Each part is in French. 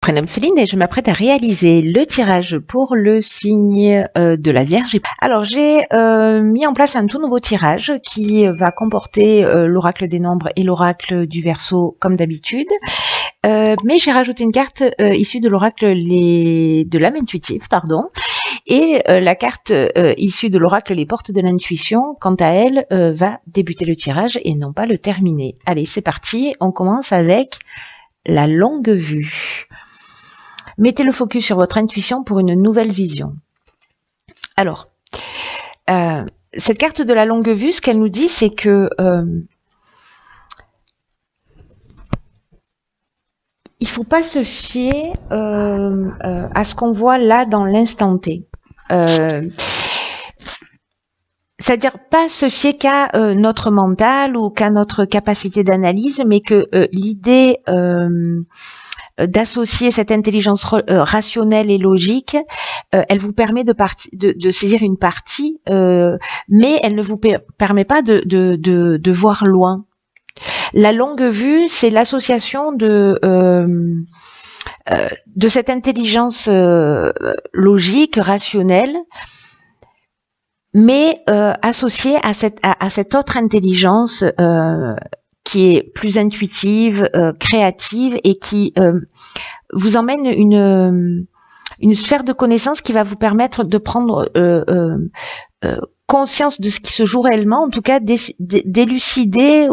Prénom Céline et je m'apprête à réaliser le tirage pour le signe de la Vierge. Alors j'ai mis en place un tout nouveau tirage qui va comporter l'oracle des nombres et l'oracle du Verseau comme d'habitude. Mais j'ai rajouté une carte issue de l'oracle de l'âme intuitive, pardon, et la carte issue de l'oracle les portes de l'intuition, quant à elle, va débuter le tirage et non pas le terminer. Allez, c'est parti, on commence avec la longue vue. Mettez le focus sur votre intuition pour une nouvelle vision. Alors, cette carte de la longue vue, ce qu'elle nous dit, c'est que il ne faut pas se fier à ce qu'on voit là dans l'instant T. C'est-à-dire pas se fier qu'à notre mental ou qu'à notre capacité d'analyse, mais que l'idée d'associer cette intelligence rationnelle et logique, elle vous permet de saisir une partie, mais elle ne vous permet pas de voir loin. La longue vue, c'est l'association de cette intelligence logique, rationnelle, mais associée à cette autre intelligence qui est plus intuitive, créative et qui vous emmène une sphère de connaissance qui va vous permettre de prendre conscience de ce qui se joue réellement, en tout cas d'élucider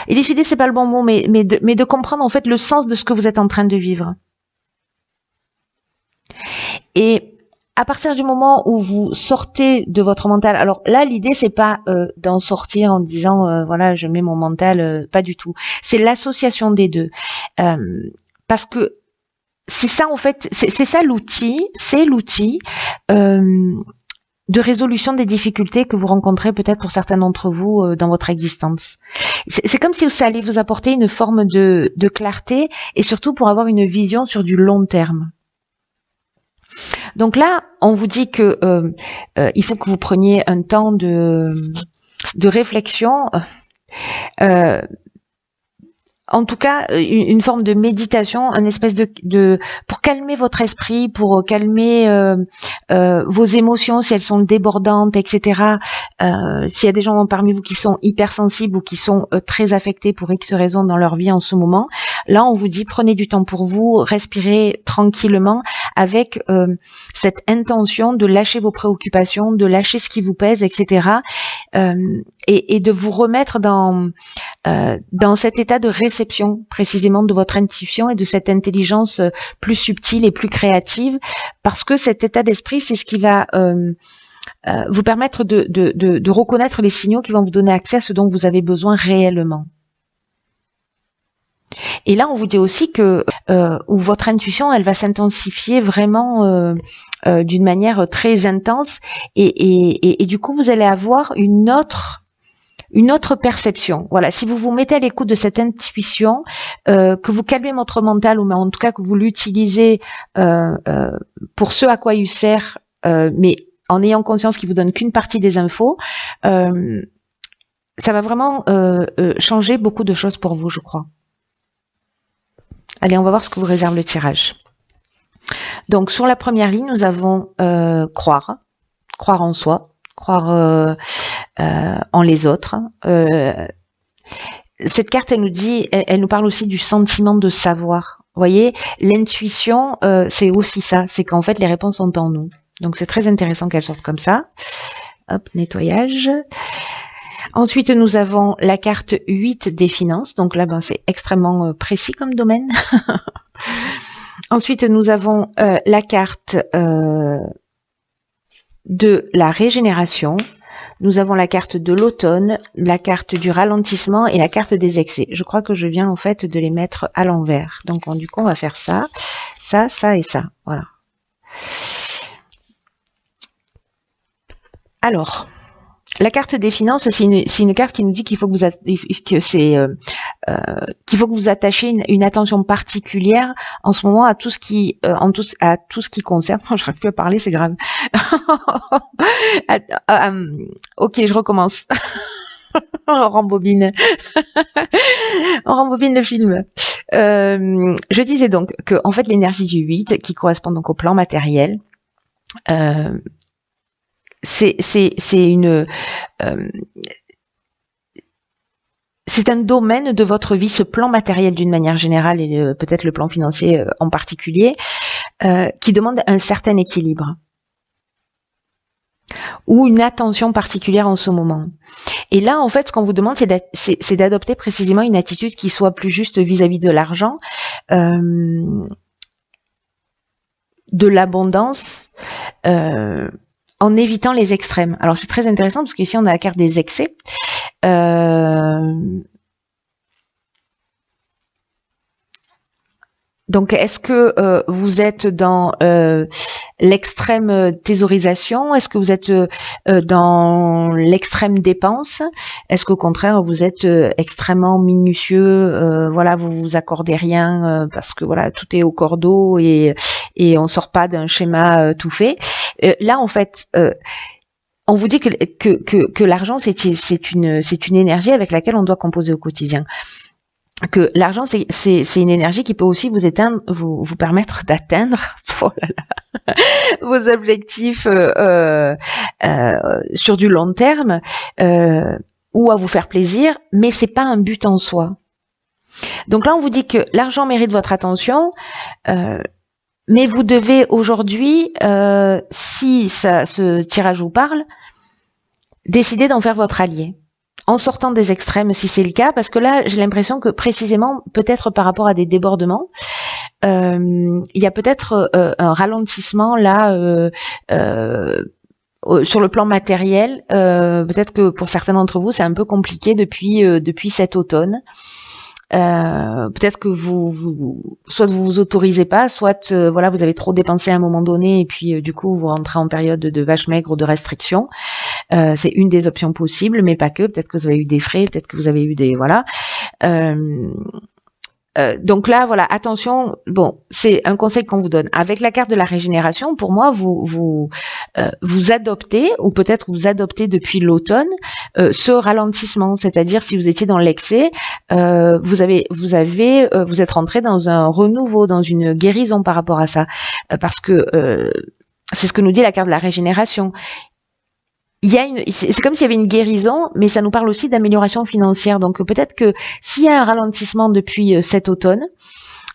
élucider c'est pas le bon mot, mais de comprendre en fait le sens de ce que vous êtes en train de vivre. Et à partir du moment où vous sortez de votre mental, alors là l'idée c'est pas d'en sortir en disant voilà je mets mon mental, pas du tout. C'est l'association des deux, parce que c'est ça en fait, c'est ça l'outil, c'est l'outil de résolution des difficultés que vous rencontrez peut-être pour certains d'entre vous dans votre existence. C'est comme si ça allait vous apporter une forme de clarté et surtout pour avoir une vision sur du long terme. Donc là, on vous dit que il faut que vous preniez un temps de réflexion, en tout cas une forme de méditation, une espèce de pour calmer votre esprit, pour calmer vos émotions si elles sont débordantes, etc. S'il y a des gens parmi vous qui sont hypersensibles ou qui sont très affectés pour X raisons dans leur vie en ce moment, là on vous dit prenez du temps pour vous, respirez tranquillement avec cette intention de lâcher vos préoccupations, de lâcher ce qui vous pèse, etc. Et de vous remettre dans cet état de réception précisément de votre intuition et de cette intelligence plus subtile et plus créative, parce que cet état d'esprit, c'est ce qui va vous permettre de reconnaître les signaux qui vont vous donner accès à ce dont vous avez besoin réellement. Et là, on vous dit aussi que où votre intuition, elle va s'intensifier vraiment d'une manière très intense, et du coup, vous allez avoir une autre perception. Voilà, si vous vous mettez à l'écoute de cette intuition, que vous calmez votre mental, ou en tout cas que vous l'utilisez pour ce à quoi il sert, mais en ayant conscience qu'il vous donne qu'une partie des infos, ça va vraiment changer beaucoup de choses pour vous, je crois. Allez, on va voir ce que vous réserve le tirage. Donc, sur la première ligne, nous avons croire en soi, croire en les autres. Cette carte, elle nous dit, elle nous parle aussi du sentiment de savoir. Vous voyez, l'intuition, c'est aussi ça, c'est qu'en fait, les réponses sont en nous. Donc, c'est très intéressant qu'elle sorte comme ça. Hop, nettoyage. Ensuite, nous avons la carte 8 des finances. Donc là, c'est extrêmement précis comme domaine. Ensuite, nous avons la carte de la régénération. Nous avons la carte de l'automne, la carte du ralentissement et la carte des excès. Je crois que je viens en fait de les mettre à l'envers. Donc du coup, on va faire ça, ça, ça et ça. Voilà. Alors, la carte des finances, c'est une carte qui nous dit qu'il faut que vous attachiez une attention particulière en ce moment à tout ce qui concerne. Je n'arrive plus à parler, c'est grave. Ok, je recommence. On rembobine. On rembobine le film. Je disais donc que, en fait, l'énergie du 8, qui correspond donc au plan matériel, c'est une... c'est un domaine de votre vie, ce plan matériel d'une manière générale et peut-être le plan financier en particulier, qui demande un certain équilibre ou une attention particulière en ce moment. Et là, en fait, ce qu'on vous demande, c'est d'adopter précisément une attitude qui soit plus juste vis-à-vis de l'argent, de l'abondance, en évitant les extrêmes. Alors, c'est très intéressant parce qu'ici, on a la carte des excès. Donc, est-ce que vous êtes dans l'extrême thésaurisation? Est-ce que vous êtes dans l'extrême dépense? Est-ce qu'au contraire, vous êtes extrêmement minutieux? Voilà, vous vous accordez rien parce que voilà, tout est au cordeau et on sort pas d'un schéma tout fait. Là, en fait, on vous dit que l'argent, c'est une énergie avec laquelle on doit composer au quotidien. Que l'argent, c'est une énergie qui peut aussi vous permettre d'atteindre vos objectifs sur du long terme ou à vous faire plaisir, mais c'est pas un but en soi. Donc là, on vous dit que l'argent mérite votre attention, mais vous devez aujourd'hui, si ce tirage vous parle, décider d'en faire votre allié. En sortant des extrêmes si c'est le cas, parce que là j'ai l'impression que précisément, peut-être par rapport à des débordements, il y a peut-être un ralentissement là sur le plan matériel. Peut-être que pour certains d'entre vous c'est un peu compliqué depuis cet automne. Peut-être que soit vous vous autorisez pas, soit voilà, vous avez trop dépensé à un moment donné et puis du coup vous rentrez en période de vache maigre ou de restriction. C'est une des options possibles, mais pas que. Peut-être que vous avez eu des frais, peut-être que vous avez eu des voilà. Donc là, voilà, attention. Bon, c'est un conseil qu'on vous donne. Avec la carte de la régénération, pour moi, vous adoptez, ou peut-être vous adoptez depuis l'automne, ce ralentissement. C'est-à-dire, si vous étiez dans l'excès, vous êtes rentré dans un renouveau, dans une guérison par rapport à ça, parce que c'est ce que nous dit la carte de la régénération. C'est comme s'il y avait une guérison, mais ça nous parle aussi d'amélioration financière. Donc peut-être que s'il y a un ralentissement depuis cet automne,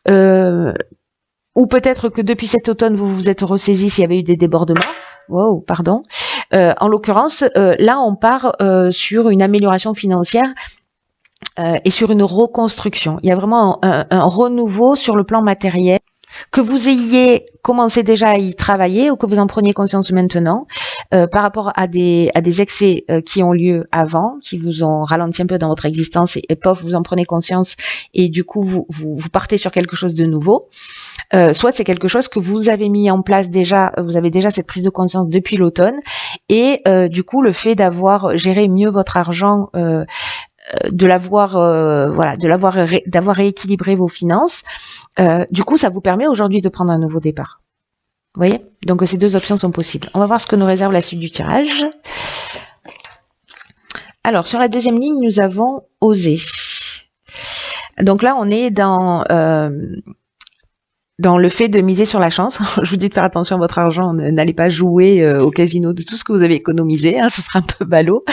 ou peut-être que depuis cet automne vous vous êtes ressaisi s'il y avait eu des débordements. Wow, pardon. En l'occurrence, là on part sur une amélioration financière et sur une reconstruction. Il y a vraiment un renouveau sur le plan matériel. Que vous ayez commencé déjà à y travailler ou que vous en preniez conscience maintenant par rapport à des excès qui ont lieu avant, qui vous ont ralenti un peu dans votre existence et pof, vous en prenez conscience et du coup vous partez sur quelque chose de nouveau. Soit c'est quelque chose que vous avez mis en place déjà, vous avez déjà cette prise de conscience depuis l'automne et du coup le fait d'avoir géré mieux votre argent, d'avoir rééquilibré vos finances, du coup ça vous permet aujourd'hui de prendre un nouveau départ. Vous voyez? Donc ces deux options sont possibles. On va voir ce que nous réserve la suite du tirage. Alors sur la deuxième ligne, nous avons osé. Donc là on est dans le fait de miser sur la chance. Je vous dis de faire attention à votre argent, n'allez pas jouer au casino de tout ce que vous avez économisé, ce sera un peu ballot.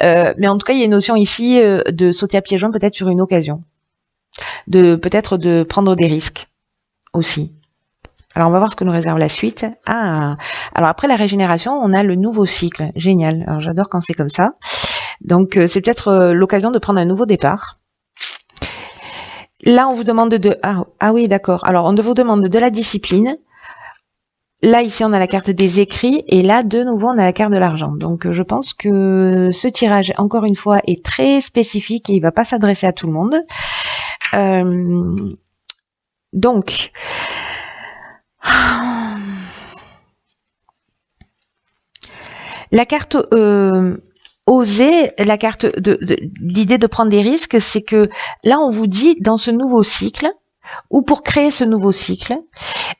Mais en tout cas, il y a une notion ici de sauter à pieds joints peut-être sur une occasion. Peut-être de prendre des risques aussi. Alors on va voir ce que nous réserve la suite. Alors après la régénération, on a le nouveau cycle. Génial. Alors j'adore quand c'est comme ça. Donc c'est peut-être l'occasion de prendre un nouveau départ. Là, on vous demande ah oui, d'accord. Alors, on vous demande de la discipline. Là, ici, on a la carte des écrits. Et là, de nouveau, on a la carte de l'argent. Donc, je pense que ce tirage, encore une fois, est très spécifique et il ne va pas s'adresser à tout le monde. Donc, la carte... oser, la carte l'idée de prendre des risques, c'est que là on vous dit dans ce nouveau cycle ou pour créer ce nouveau cycle,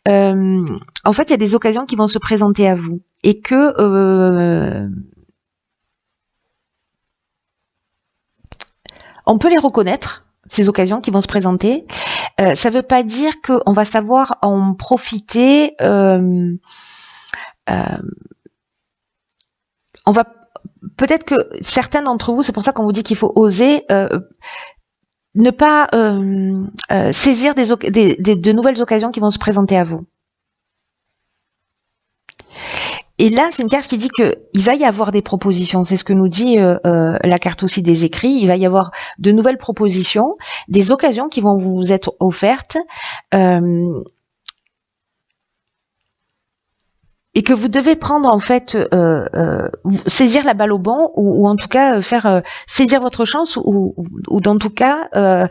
en fait il y a des occasions qui vont se présenter à vous et que On peut les reconnaître, ces occasions qui vont se présenter. Ça ne veut pas dire qu'on va savoir en profiter. On va peut-être que certains d'entre vous, c'est pour ça qu'on vous dit qu'il faut oser ne pas saisir de nouvelles occasions qui vont se présenter à vous. Et là, c'est une carte qui dit que il va y avoir des propositions. C'est ce que nous dit la carte aussi des écrits. Il va y avoir de nouvelles propositions, des occasions qui vont vous être offertes, et que vous devez prendre en fait, saisir la balle au bon, ou en tout cas faire saisir votre chance, ou dans tout cas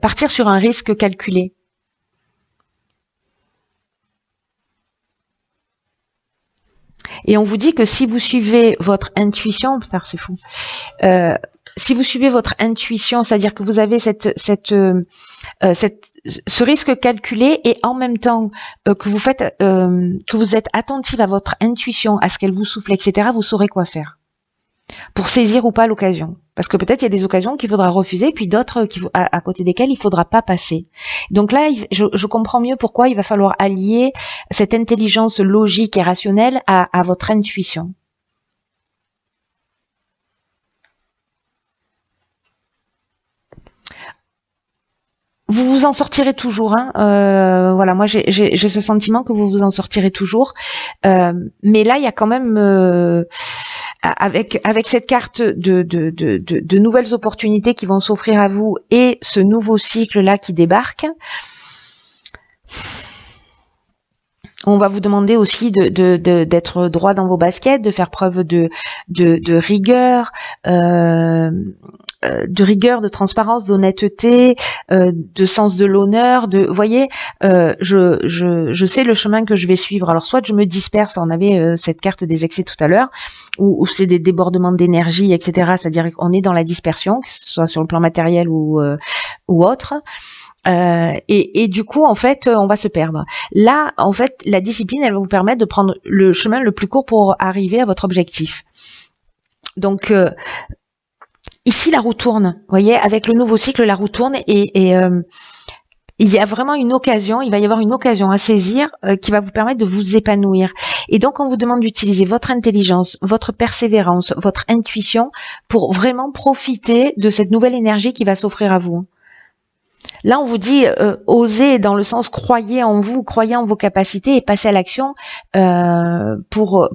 partir sur un risque calculé. Et on vous dit que si vous suivez votre intuition, putain, c'est fou. Si vous suivez votre intuition, c'est-à-dire que vous avez ce risque calculé, et en même temps que vous êtes attentive à votre intuition, à ce qu'elle vous souffle, etc., vous saurez quoi faire pour saisir ou pas l'occasion. Parce que peut-être il y a des occasions qu'il faudra refuser, puis d'autres à côté desquelles il faudra pas passer. Donc là, je comprends mieux pourquoi il va falloir allier cette intelligence logique et rationnelle à votre intuition. Vous vous en sortirez toujours, hein. Voilà, moi j'ai ce sentiment que vous vous en sortirez toujours. Mais là, il y a quand même avec cette carte de nouvelles opportunités qui vont s'offrir à vous, et ce nouveau cycle là qui débarque. On va vous demander aussi d'être droit dans vos baskets, de faire preuve de rigueur, de transparence, d'honnêteté, de sens de l'honneur. Vous voyez, je sais le chemin que je vais suivre. Alors soit je me disperse, on avait cette carte des excès tout à l'heure, où c'est des débordements d'énergie, etc. C'est-à-dire qu'on est dans la dispersion, que ce soit sur le plan matériel ou autre. Et du coup, en fait, on va se perdre. Là, en fait, la discipline, elle va vous permettre de prendre le chemin le plus court pour arriver à votre objectif. Donc, ici, la roue tourne. Vous voyez, avec le nouveau cycle, la roue tourne, et il y a vraiment une occasion, il va y avoir une occasion à saisir qui va vous permettre de vous épanouir. Et donc, on vous demande d'utiliser votre intelligence, votre persévérance, votre intuition pour vraiment profiter de cette nouvelle énergie qui va s'offrir à vous. Là, on vous dit osez, dans le sens croyez en vous, croyez en vos capacités et passez à l'action pour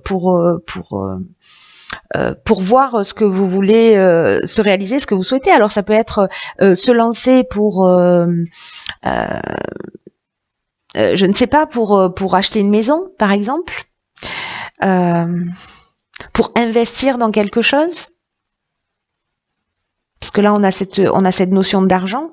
voir ce que vous voulez se réaliser, ce que vous souhaitez. Alors, ça peut être se lancer pour, je ne sais pas, pour acheter une maison, par exemple, pour investir dans quelque chose, parce que là, on a cette notion d'argent,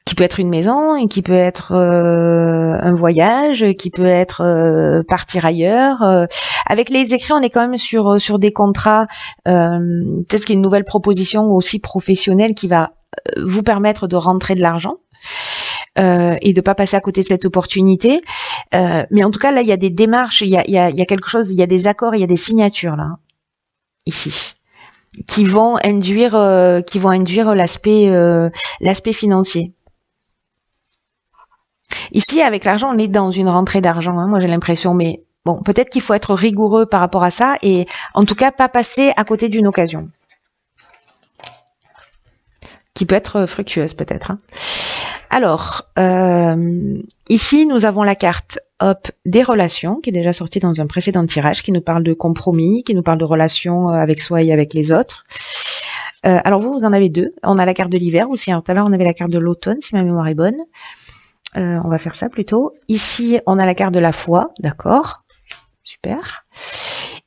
qui peut être une maison, et qui peut être un voyage, qui peut être partir ailleurs. Avec les écrits, on est quand même sur des contrats. Peut-être qu'il y a une nouvelle proposition aussi professionnelle qui va vous permettre de rentrer de l'argent et de pas passer à côté de cette opportunité. Mais en tout cas, là, il y a des démarches, il y a quelque chose, il y a des accords, il y a des signatures là, ici, qui vont induire l'aspect financier. Ici, avec l'argent, on est dans une rentrée d'argent, hein, moi j'ai l'impression, mais bon, peut-être qu'il faut être rigoureux par rapport à ça, et en tout cas pas passer à côté d'une occasion qui peut être fructueuse peut-être, hein. Alors, ici nous avons la carte des relations, qui est déjà sortie dans un précédent tirage, qui nous parle de compromis, qui nous parle de relations avec soi et avec les autres. Alors vous en avez deux. On a la carte de l'hiver aussi, alors tout à l'heure on avait la carte de l'automne, si ma mémoire est bonne. On va faire ça plutôt. Ici, on a la carte de la foi, d'accord, super.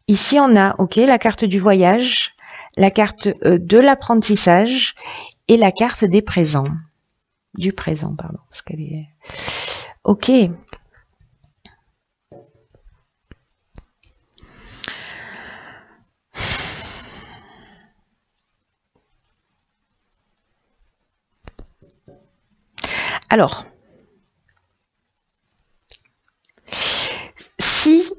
Ici, on a, la carte du voyage, la carte de l'apprentissage et la carte des présents. Du présent, pardon, parce qu'elle est... Ok. Alors, si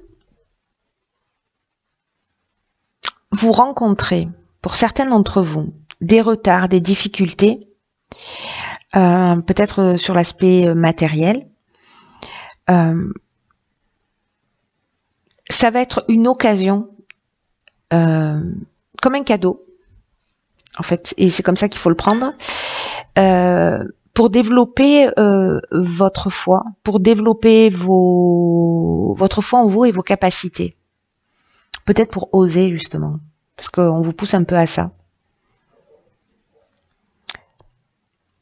vous rencontrez, pour certains d'entre vous, des retards, des difficultés, peut-être sur l'aspect matériel. Ça va être une occasion, comme un cadeau, en fait, et c'est comme ça qu'il faut le prendre, pour développer votre foi, pour développer votre foi en vous et vos capacités. Peut-être pour oser, justement, parce qu'on vous pousse un peu à ça.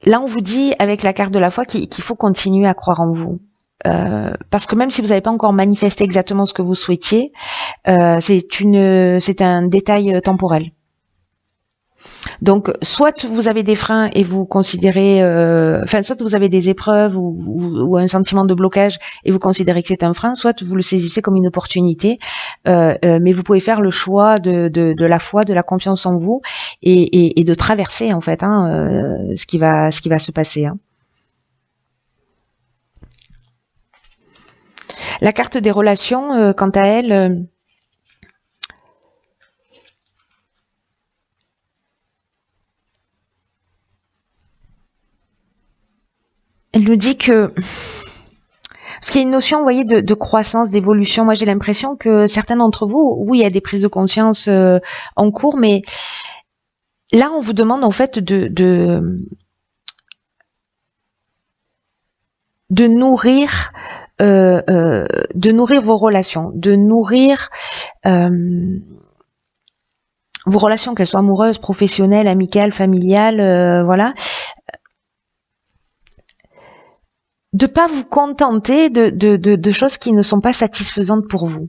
Là, on vous dit, avec la carte de la foi, qu'il faut continuer à croire en vous. Parce que même si vous n'avez pas encore manifesté exactement ce que vous souhaitiez, c'est un détail temporel. Donc, soit vous avez des freins et vous considérez, soit vous avez des épreuves ou un sentiment de blocage et vous considérez que c'est un frein, soit vous le saisissez comme une opportunité, mais vous pouvez faire le choix de la foi, de la confiance en vous et de traverser en fait ce qui va se passer. La carte des relations, quant à elle, elle nous dit que, parce qu'il y a une notion, vous voyez, de croissance, d'évolution. Moi, j'ai l'impression que certains d'entre vous, oui, il y a des prises de conscience en cours, mais là, on vous demande en fait de nourrir, vos relations, de nourrir vos relations, qu'elles soient amoureuses, professionnelles, amicales, familiales, voilà. De pas vous contenter de choses qui ne sont pas satisfaisantes pour vous.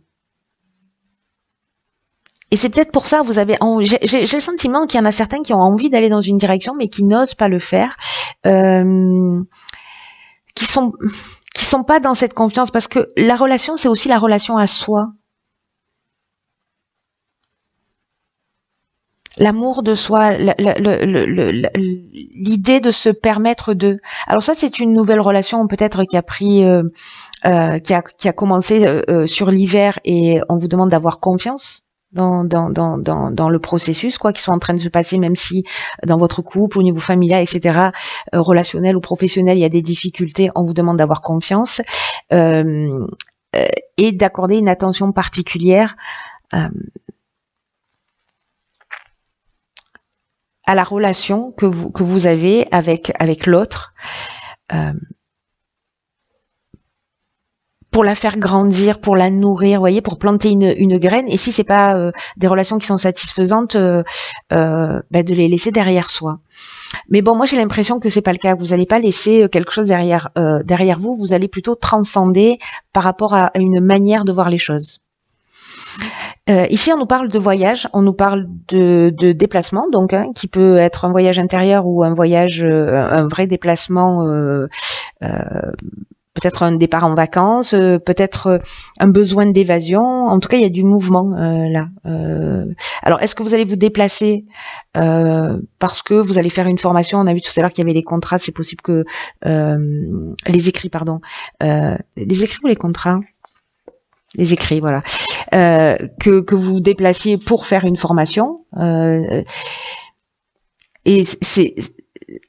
Et c'est peut-être pour ça, j'ai le sentiment qu'il y en a certains qui ont envie d'aller dans une direction, mais qui n'osent pas le faire, qui sont pas dans cette confiance, parce que la relation, c'est aussi la relation à soi. L'amour de soi, l'idée de se permettre de. Alors soit c'est une nouvelle relation peut-être qui a pris, qui a commencé sur l'hiver et on vous demande d'avoir confiance dans le processus quoi qui sont en train de se passer, même si dans votre couple, au niveau familial, etc., relationnel ou professionnel, il y a des difficultés, on vous demande d'avoir confiance et d'accorder une attention particulière à la relation que vous avez avec l'autre, pour la faire grandir, pour la nourrir, vous voyez, pour planter une graine. Et si c'est pas des relations qui sont satisfaisantes, de les laisser derrière soi. Mais bon, moi j'ai l'impression que c'est pas le cas. Vous n'allez pas laisser quelque chose derrière vous. Vous allez plutôt transcender par rapport à une manière de voir les choses. Ici, on nous parle de voyage, on nous parle de déplacement, donc qui peut être un voyage intérieur ou un voyage, un vrai déplacement, peut-être un départ en vacances, peut-être un besoin d'évasion. En tout cas, il y a du mouvement là. Alors, est-ce que vous allez vous déplacer parce que vous allez faire une formation? On a vu tout à l'heure qu'il y avait les contrats. C'est possible que les écrits, pardon, les écrits ou les contrats? Les écrits, voilà, que vous vous déplaciez pour faire une formation, et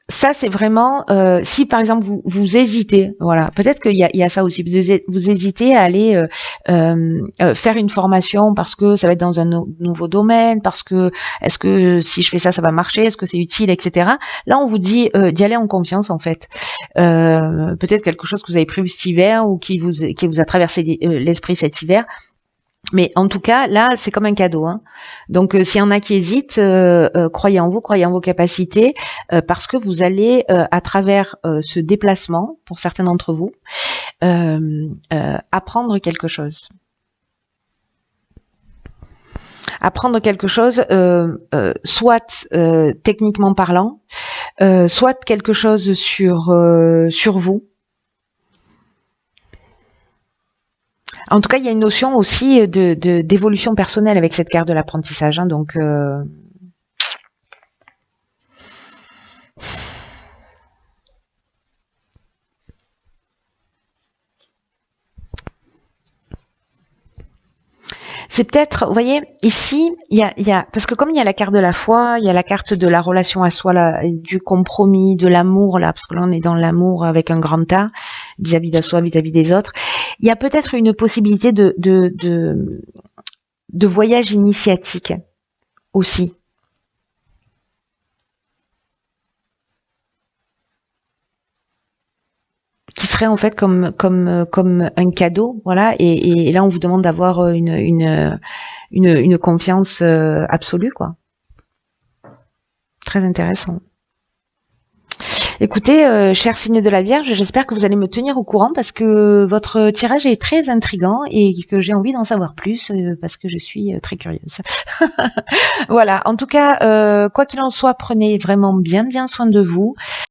c'est vraiment si par exemple vous hésitez, voilà, peut-être qu'il y a ça aussi, vous hésitez à aller faire une formation parce que ça va être dans un nouveau domaine, parce que est-ce que si je fais ça va marcher, est-ce que c'est utile, etc. Là on vous dit d'y aller en confiance en fait. Peut-être quelque chose que vous avez prévu cet hiver ou qui vous a traversé l'esprit cet hiver. Mais en tout cas, là, c'est comme un cadeau. Donc, s'il y en a qui hésitent, croyez en vous, croyez en vos capacités, parce que vous allez, à travers ce déplacement, pour certains d'entre vous, apprendre quelque chose. Apprendre quelque chose, soit techniquement parlant, soit quelque chose sur vous. En tout cas, il y a une notion aussi d'évolution personnelle avec cette carte de l'apprentissage. Donc, C'est peut-être, vous voyez, ici, parce que comme il y a la carte de la foi, il y a la carte de la relation à soi, là, du compromis, de l'amour, là, parce que là, on est dans l'amour avec un grand A, vis-à-vis de soi, vis-à-vis des autres. Il y a peut-être une possibilité de voyage initiatique aussi. Qui serait en fait comme un cadeau, voilà. Et là, on vous demande d'avoir une confiance absolue, quoi. Très intéressant. Écoutez, cher signe de la Vierge, j'espère que vous allez me tenir au courant parce que votre tirage est très intriguant et que j'ai envie d'en savoir plus parce que je suis très curieuse. Voilà. En tout cas, quoi qu'il en soit, prenez vraiment bien soin de vous.